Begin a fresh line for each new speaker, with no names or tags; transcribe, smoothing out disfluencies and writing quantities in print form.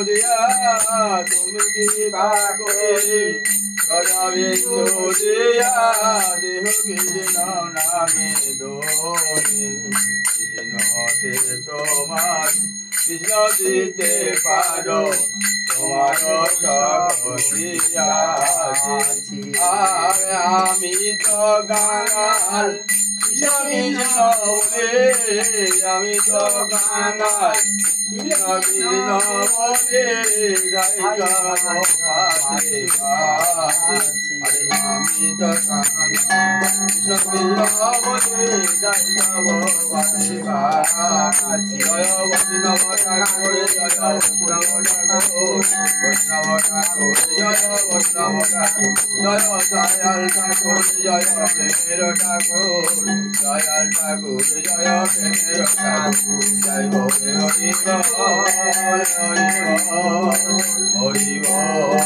দিয়া তুমি কৃপা করে গদাবিন্দু দিয়া দেহ কৃষ্ণ নামে দোনে কৃষ্ণতে তোমার কৃষ্ণ দিতে পারো তোমার শক্তি আছে আর আমি তো গাঙ্গাল কৃষ্ণ কৃষ্ণ বলে আমি তো গাঙ্গাল কৃষ্ণ কৃষ্ণ বলে পাশে আরে আমি তো কৃষ্ণ কৃষ্ণ বলে পাশে জয় বৈষ্ণব ঠাকুর জয় বৈষ্ণব ঠাকুর বৈষ্ণব ঠাকুর জয় বৈষ্ণব ঠাকুর জয় দয়াল ঠাকুর জয় প্রেমের ঠাকুর দয়াল ঠাকুর জয় প্রেমের ঠাকুর জয় হরি হরি হরি হরি হরি